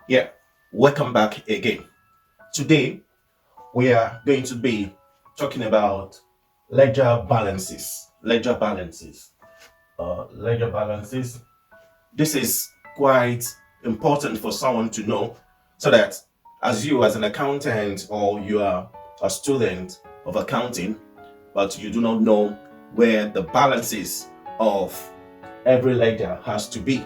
Yeah, welcome back again. Today we are going to be talking about ledger balances. Ledger balances. This is quite important for someone to know so that as you as an accountant or you are a student of accounting, but you do not know where the balances of every ledger has to be.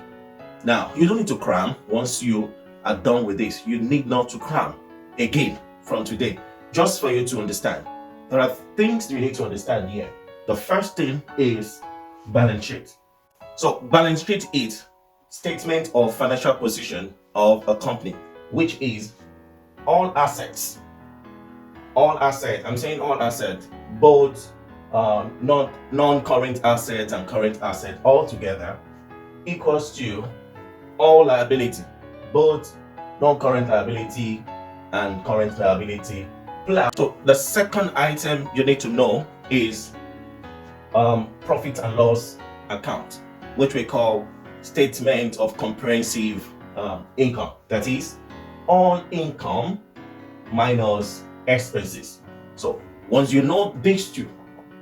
Now, you don't need to cram once you are done with this. You need not to cram again from today, just for you to understand. There are things you need to understand here. The first thing is balance sheet. So, balance sheet is statement of financial position of a company, which is all assets. I'm saying all assets, both non-current assets and current assets all together equals to all liability, both non-current liability and current liability plus. So the second item you need to know is profit and loss account, which we call statement of comprehensive income. That is all income minus expenses. So once you know these two,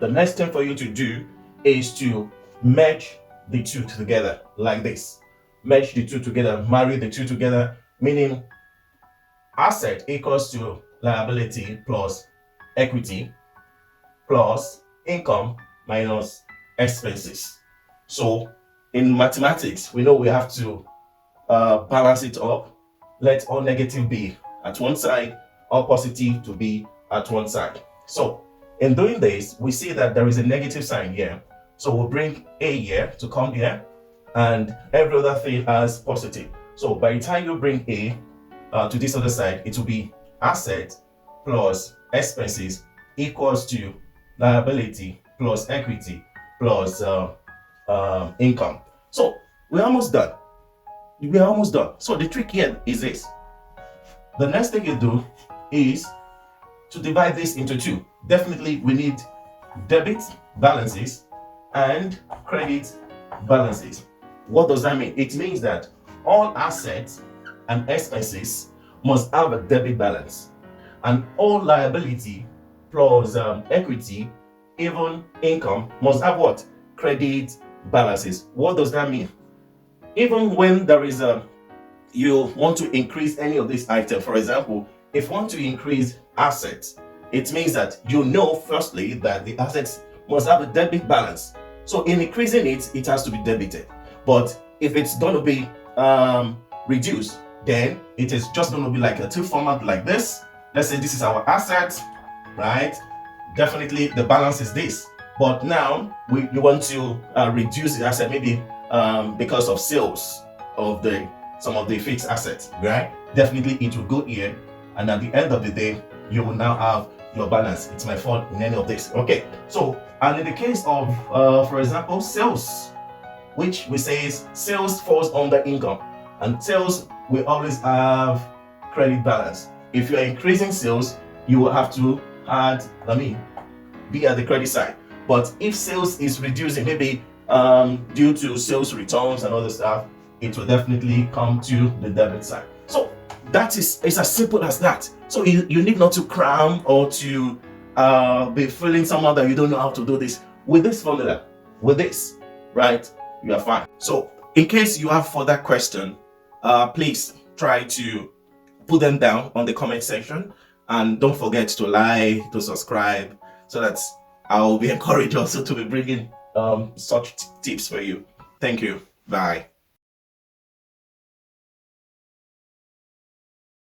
the next thing for you to do is to merge the two together like this. Merge the two together, marry the two together, meaning asset equals to liability plus equity plus income minus expenses. So in mathematics, we know we have to balance it up. Let all negative be at one side, all positive to be at one side. So in doing this, we see that there is a negative sign here. So we'll bring A here to come here, and every other thing as positive. So by the time you bring A to this other side, it will be asset plus expenses equals to liability plus equity plus income. So we're almost done. So the trick here is this. The next thing you do is to divide this into two. Definitely we need debit balances and credit balances. What does that mean? It means that all assets and expenses must have a debit balance, and all liability plus equity, even income, must have what? Credit balances. What does that mean? Even when there is you want to increase any of these items, for example, if you want to increase assets, it means that you know firstly that the assets must have a debit balance. So in increasing it, it has to be debited. But if it's going to be reduced, then it is just going to be like a two format like this. Let's say this is our asset, right? Definitely the balance is this. But now you want to reduce the asset, maybe because of sales of some of the fixed assets, right? Definitely it will go here, and at the end of the day, you will now have your balance. It's my fault in any of this. Okay, so and in the case of for example, sales, which we say is sales falls under income, and sales will always have credit balance. If you are increasing sales, you will have to be at the credit side. But if sales is reducing, maybe due to sales returns and other stuff, it will definitely come to the debit side. So that is, it's as simple as that. So you need not to cram or to be feeling somehow that you don't know how to do this. With this formula, with this, right, you are fine. So in case you have further question, please try to put them down on the comment section, and don't forget to like, to subscribe, so that I'll be encouraged also to be bringing such tips for you. Thank you. Bye.